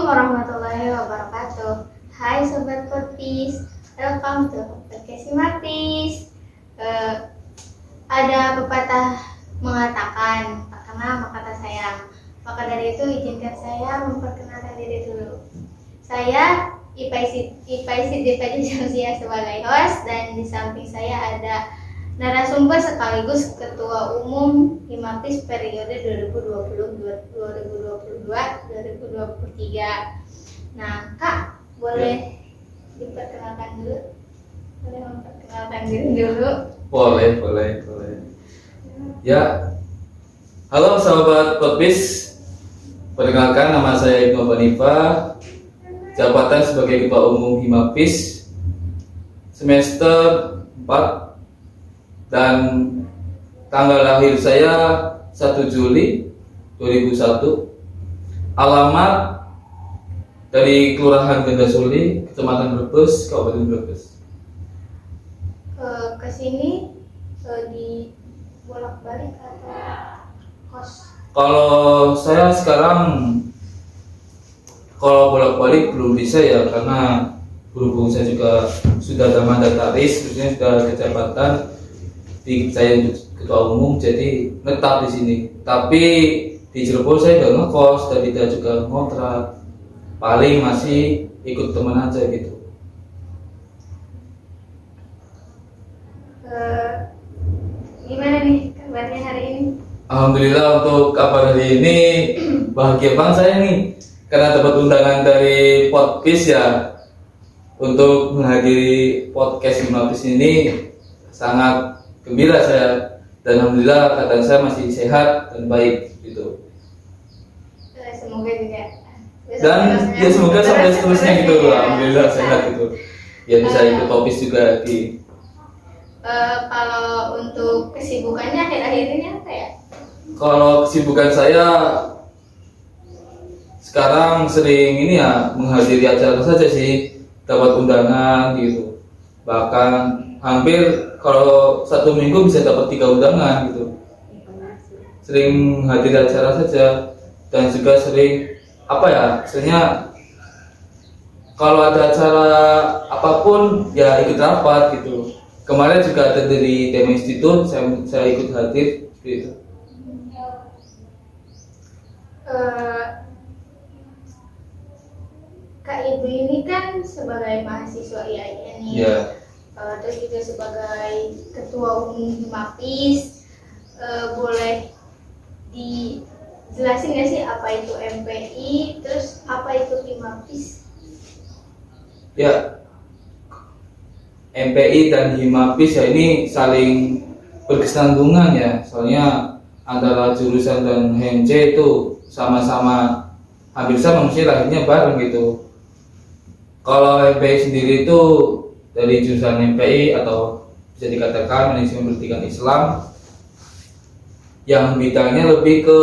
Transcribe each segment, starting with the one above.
warahmatullahi wabarakatuh. Hai Sobat Podpis, welcome to podcast Himapis. Ada pepatah mengatakan, tak kenal maka tak sayang. Maka dari itu izinkan saya memperkenalkan diri dulu. Saya Ipaisid Depa Jamsia sebagai host, dan di samping saya ada narasumber sekaligus Ketua Umum Himapis periode 2022-2023. Nah, Kak, boleh diperkenalkan dulu? Boleh memperkenalkan diri dulu? Boleh. Ya, halo sahabat Podpis. Perkenalkan, nama saya Ibnu Banifa, jabatan sebagai Ketua Umum Himapis semester 4, dan tanggal lahir saya 1 Juli 2001. Alamat dari Kelurahan Gandasuli, Kecamatan Brebes, Kabupaten Brebes. Ke sini di bolak-balik atau kos? Kalau saya sekarang, kalau bolak-balik belum bisa ya, karena berhubung saya juga sudah ada mandataris, maksudnya sudah kejabatan di saya Ketua Umum, jadi netap di sini. Tapi di Cirebon saya udah ngekos dan tidak juga ngontrak, paling masih ikut teman aja gitu. Gimana nih kabarnya hari ini? Alhamdulillah, untuk kabar hari ini bahagia banget saya nih, karena dapat undangan dari Podpis ya untuk menghadiri podcast Himapis ini. Sangat gembira saya, dan alhamdulillah keadaan saya masih sehat dan baik gitu. Semoga juga. Dan ya semoga sampai seterusnya gitu, alhamdulillah sehat gitu. Ya bisa ikut Podpis juga di. Kalau untuk kesibukannya akhir-akhir ini apa ya? Kalau kesibukan saya sekarang sering ini ya, menghadiri acara saja sih, dapat undangan gitu. Bahkan hampir kalau 1 minggu bisa dapat 3 undangan gitu. Sering menghadiri acara saja, dan juga sering seringnya kalau ada acara apapun ya ikut rapat gitu. Kemarin juga ada dari Tema Institut, saya ikut hadir gitu. Kak Ibu ini kan sebagai mahasiswa IAIN nih, terus juga sebagai Ketua Umum Himapis, boleh dijelasin nggak sih apa itu MPI, terus apa itu Himapis? Ya, MPI dan Himapis ya ini saling berkesinambungan ya, soalnya antara jurusan dan HMC itu sama-sama hampir sama, mesti lahirnya bareng gitu. Kalau MPI sendiri itu dari jurusan MPI atau bisa dikatakan manajemen pendidikan Islam, yang bidangnya lebih ke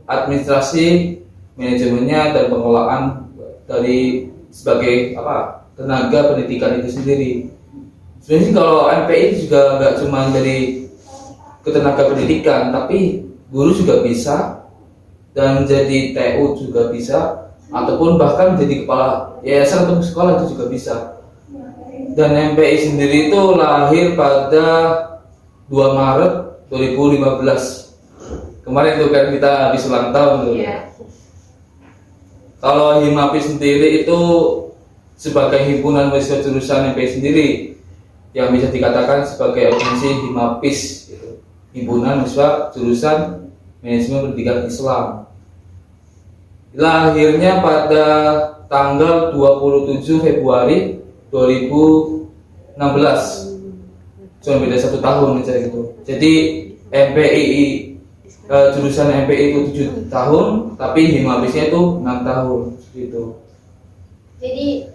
administrasi, manajemennya dan pengelolaan dari sebagai tenaga pendidikan itu sendiri. Sebenarnya kalau MPI juga nggak cuma dari ketenaga pendidikan, tapi guru juga bisa, dan jadi TU juga bisa, ataupun bahkan jadi kepala yayasan atau sekolah itu juga bisa. Dan MPI sendiri itu lahir pada 2 Maret 2015. Kemarin itu kan kita habis ulang tahun tuh. Kalau Himapis sendiri itu sebagai himpunan mahasiswa jurusan MPI sendiri, yang bisa dikatakan sebagai organisasi Himapis gitu. Himpunan mahasiswa jurusan manajemen pendidikan Islam. Lahirnya pada tanggal 27 Februari 2016. Cuma beda 1 tahun aja gitu. Jadi MPI jurusan MPI itu 7 tahun, tapi Himapisnya itu 6 tahun gitu. Jadi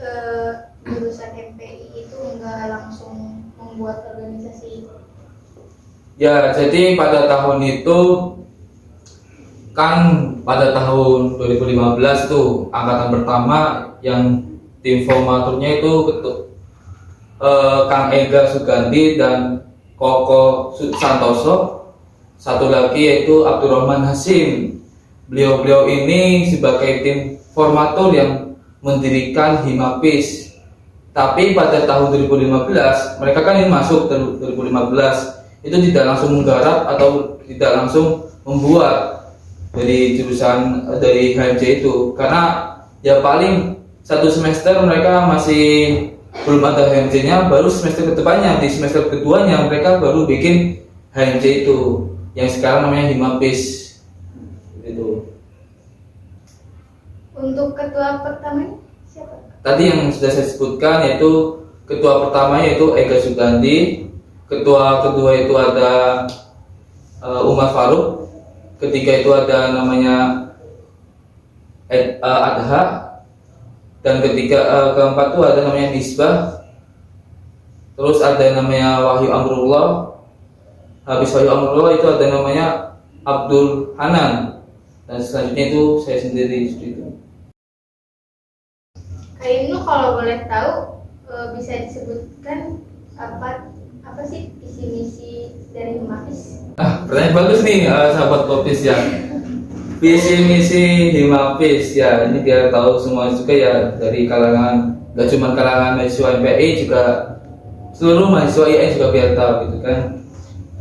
jurusan MPI itu enggak langsung membuat organisasi? Ya, jadi pada tahun itu kan pada tahun 2015 tuh angkatan pertama yang tim formaturnya itu Kang Ega Sugandi dan Koko Santoso, satu lagi yaitu Abdurrahman Hasim. Beliau ini sebagai tim formatur yang mendirikan Himapis. Tapi pada tahun 2015 mereka kan ini masuk 2015, itu tidak langsung menggarap atau tidak langsung membuat dari jurusan dari HMJ itu, karena ya paling satu semester mereka masih belum ada HMJ-nya, baru semester kedepannya, di semester keduanya mereka baru bikin HMJ itu yang sekarang namanya Himapis itu. Untuk ketua pertamanya siapa? Tadi yang sudah saya sebutkan, yaitu ketua pertama yaitu Ega Sugandi, ketua kedua itu ada Umar Faruk, ketiga itu ada namanya Adha, dan keempat itu ada namanya Nisbah, terus ada namanya Wahyu Amrullah, habis Wahyu Amrullah itu ada namanya Abdul Hanan, dan selanjutnya itu saya sendiri seperti itu. Kak Ibnu, kalau boleh tahu bisa disebutkan apa sih visi misi dari Himapis? Pertanyaan bagus nih, sahabat Kopis ya. Visi misi Himapis ya, ini biar tahu semua juga ya, dari kalangan, gak cuma kalangan mahasiswa MPI, juga seluruh mahasiswa IAIN juga biar tahu gitu kan.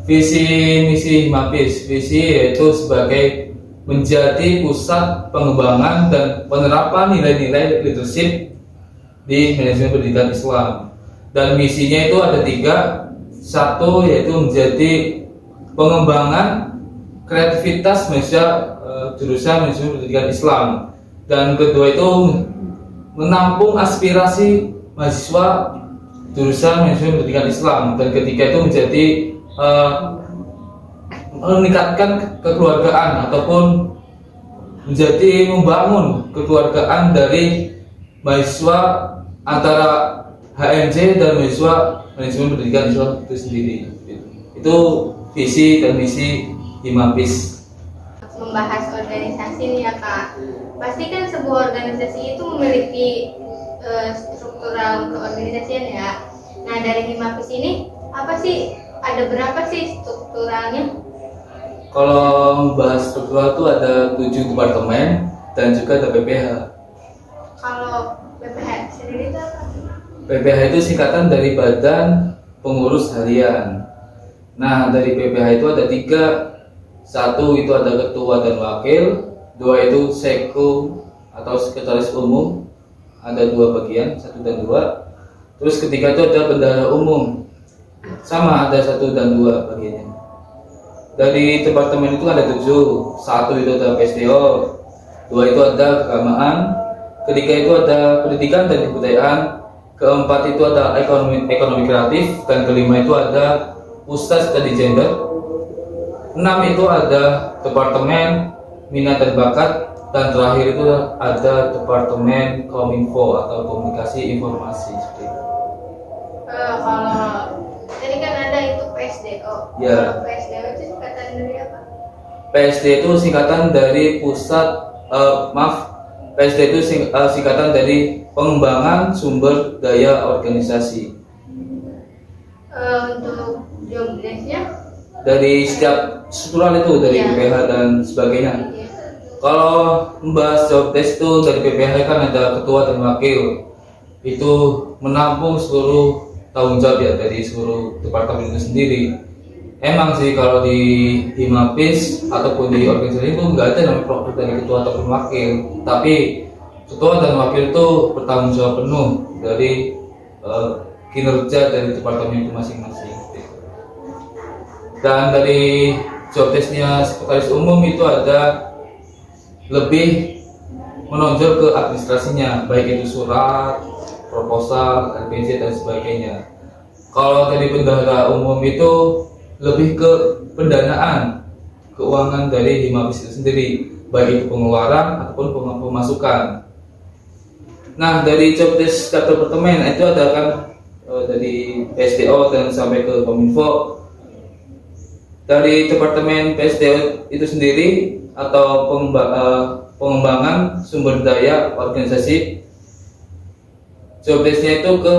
Visi misi Himapis, visi yaitu sebagai menjadi pusat pengembangan dan penerapan nilai-nilai leadership di manajemen pendidikan Islam. Dan misinya itu ada 3. Satu yaitu menjadi pengembangan kreativitas mahasiswa jurusan manajemen pendidikan Islam, dan kedua itu menampung aspirasi mahasiswa jurusan manajemen pendidikan Islam, dan ketiga itu menjadi meningkatkan kekeluargaan ataupun menjadi membangun kekeluargaan dari mahasiswa antara HMJ dan mahasiswa manajemen pendidikan Islam itu sendiri. Itu visi dan misi Himapis. Membahas organisasi nih ya Kak, pasti kan sebuah organisasi itu memiliki struktural keorganisasian ya. Nah, dari Himapis ini apa sih, ada berapa sih strukturalnya? Kalau membahas struktural itu ada 7 departemen dan juga ada PPH. Kalau PPH sendiri itu apa? PPH itu singkatan dari Badan Pengurus Harian. Nah, dari PPH itu ada 3. 1 itu ada ketua dan wakil, 2 itu seko atau sekretaris umum, ada 2 bagian, 1 dan 2. Terus ketiga itu ada bendahara umum, sama ada 1 dan 2 bagiannya. Dari departemen itu ada 7. 1 itu ada PSDO, 2 itu ada keagamaan, ketiga itu ada pendidikan dan kebudayaan, keempat itu ada ekonomi kreatif, dan kelima itu ada pusat studi gender. 6 itu ada departemen minat dan bakat, dan terakhir itu ada departemen Kominfo atau komunikasi informasi seperti itu. Kalau tadi kan ada itu PSDO. Ya. Kalau PSDO itu singkatan dari apa? PSD itu singkatan dari PSD itu singkatan dari pengembangan sumber daya organisasi. Untuk job desk-nya? Dari setiap struktural itu, dari PPH dan sebagainya. Kalau membahas job desk itu dari PPH kan ada ketua dan wakil, itu menampung seluruh tanggung jawab ya dari seluruh departemen itu sendiri. Emang sih kalau di Himapis ataupun di organisasi itu nggak ada namanya program dari ketua ataupun wakil, tapi ketua dan wakil itu bertanggung jawab penuh dari kinerja dari departemen itu masing-masing. Dan dari job desk-nya sekretaris umum itu ada lebih menonjol ke administrasinya, baik itu surat, proposal, LPJ dan sebagainya. Kalau dari bendahara umum itu lebih ke pendanaan keuangan dari Himapis itu sendiri, baik itu pengeluaran ataupun pemasukan. Nah, dari job desk departemen itu ada kan dari PSDO dan sampai ke Kominfo. Dari departemen PSDO itu sendiri atau pengembangan sumber daya organisasi, job desk-nya itu ke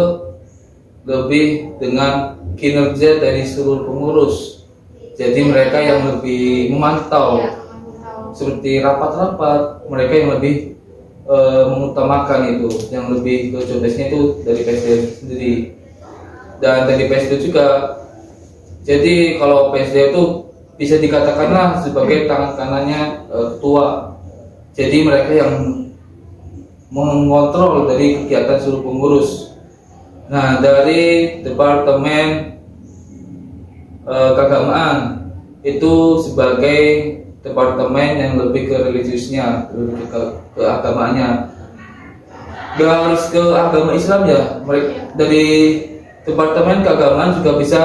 lebih dengan kinerja dari seluruh pengurus. Jadi mereka yang lebih memantau, seperti rapat-rapat, mereka yang lebih mengutamakan itu, yang lebih ke job desk-nya itu dari PSD sendiri. Dan dari PSD juga, jadi kalau PSD itu bisa dikatakanlah sebagai tangan kanannya ketua. Jadi mereka yang mengontrol dari kegiatan seluruh pengurus. Nah, dari Departemen Keagamaan itu sebagai departemen yang lebih ke religiusnya, lebih ke agamanya. Gak harus ke agama Islam ya. Mereka dari Departemen Keagamaan juga bisa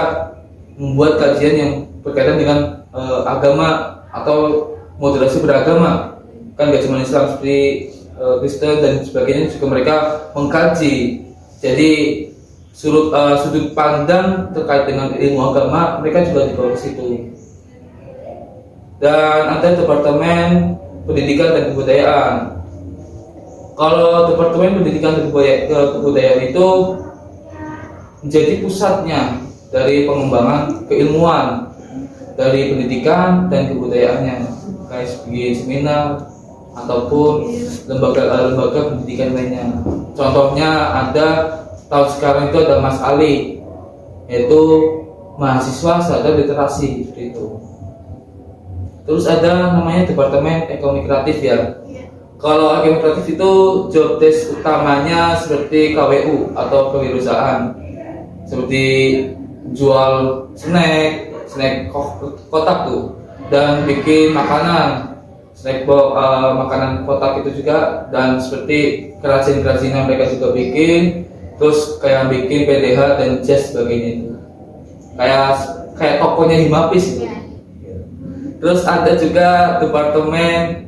membuat kajian yang berkaitan dengan agama atau moderasi beragama. Kan gak cuma Islam, seperti Kristen dan sebagainya juga mereka mengkaji. Jadi sudut pandang terkait dengan ilmu agama mereka juga dibawa ke situ. Dan ada Departemen Pendidikan dan Kebudayaan. Kalau Departemen Pendidikan dan Kebudayaan itu menjadi pusatnya dari pengembangan keilmuan dari pendidikan dan kebudayaannya, kayak sebagai seminar ataupun lembaga pendidikan lainnya. Contohnya ada tahun sekarang itu ada Mas Ali, yaitu mahasiswa sadar literasi seperti itu. Terus ada namanya Departemen Ekonomi Kreatif ya. Kalau ekonomi kreatif itu job desk utamanya seperti KWU atau kewirausahaan, seperti jual snack kotak tuh, dan bikin makanan makanan kotak itu juga, dan seperti kerajinan mereka juga bikin, terus kayak bikin PDH dan jas sebagainya itu, kayak tokonya Himapis gitu. Terus ada juga Departemen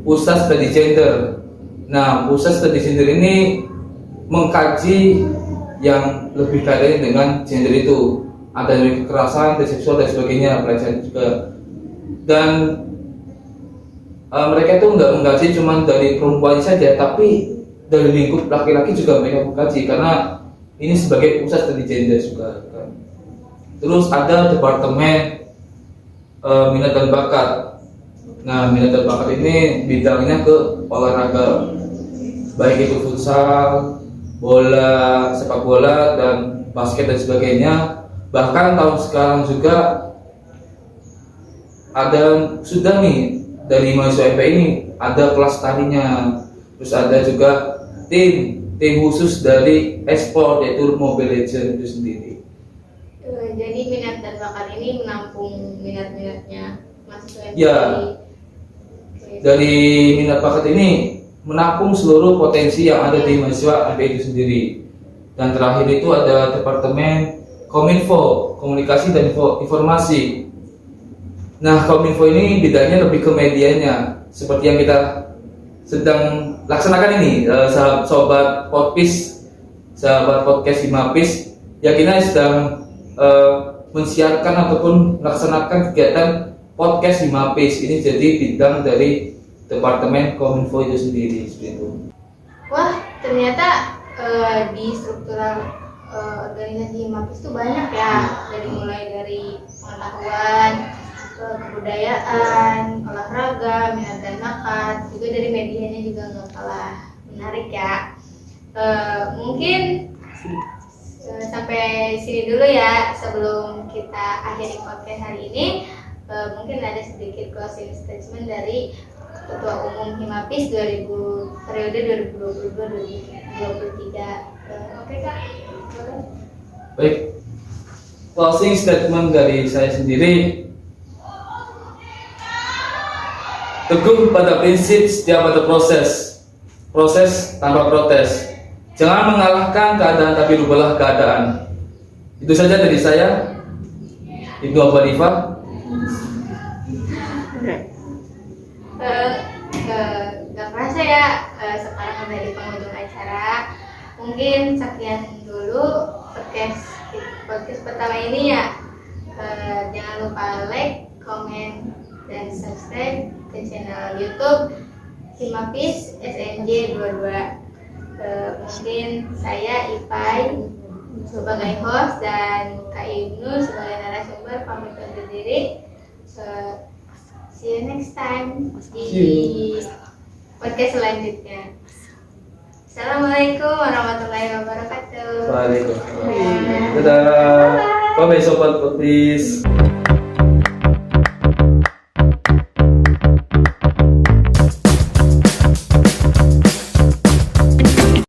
Pusat Studi Gender. Nah, Pusat Studi Gender ini mengkaji yang lebih kaitannya dengan gender itu, ada dari kekerasan, dari seksual dan sebagainya, pelecehan juga. Dan mereka itu nggak mengkaji cuma dari perempuan saja, tapi dari lingkup laki-laki juga mereka mengkaji, karena ini sebagai pusat studi gender juga. Terus ada Departemen Minat dan Bakat. Nah, minat dan bakat ini bidangnya ke olahraga, baik itu futsal, bola, sepak bola, dan basket dan sebagainya. Bahkan tahun sekarang juga ada sudah nih dari mahasiswa MP ini ada kelas tarinya. Terus ada juga tim khusus dari e-sport, yaitu Mobile Legends itu sendiri. Jadi minat dan bakat ini menampung minat-minatnya mahasiswa MP. Ya, dari minat bakat ini menampung seluruh potensi yang ada di mahasiswa MP itu sendiri. Dan terakhir itu ada Departemen Kominfo, Komunikasi dan Informasi. Nah, Kominfo ini bidangnya lebih ke medianya, seperti yang kita sedang laksanakan ini, sahabat podcast Himapis, ya kita sedang mensiarkan ataupun melaksanakan kegiatan podcast Himapis ini, jadi bidang dari Departemen Kominfo itu sendiri seperti itu. Wah, ternyata di struktural organisasi Himapis itu banyak ya, mulai dari pengetahuan, kebudayaan, olahraga, minat dan bakat, juga dari medianya juga nggak kalah menarik ya. Mungkin sampai sini dulu ya sebelum kita akhiri podcast hari ini. Mungkin ada sedikit closing statement dari Ketua Umum Himapis periode 2022-2023. Oke Kak, boleh? Baik, closing statement dari saya sendiri: teguh pada prinsip, setia pada proses tanpa protes. Jangan mengalahkan keadaan, tapi rubahlah keadaan. Itu saja dari saya, Ibnu Abu Hanifah. Gak kerasa ya, sekarang udah di penghujung acara. Mungkin sekian dulu podcast pertama ini ya. Jangan lupa like, comment, dan subscribe ke channel YouTube Himapis SNJ 22. Mungkin saya Ipai sebagai host dan Kak Ibnu sebagai narasumber pamit undur diri. See you next time. podcast selanjutnya. Assalamualaikum warahmatullahi wabarakatuh. Waalaikumsalam. Dadah. Bye bye sobat podcast.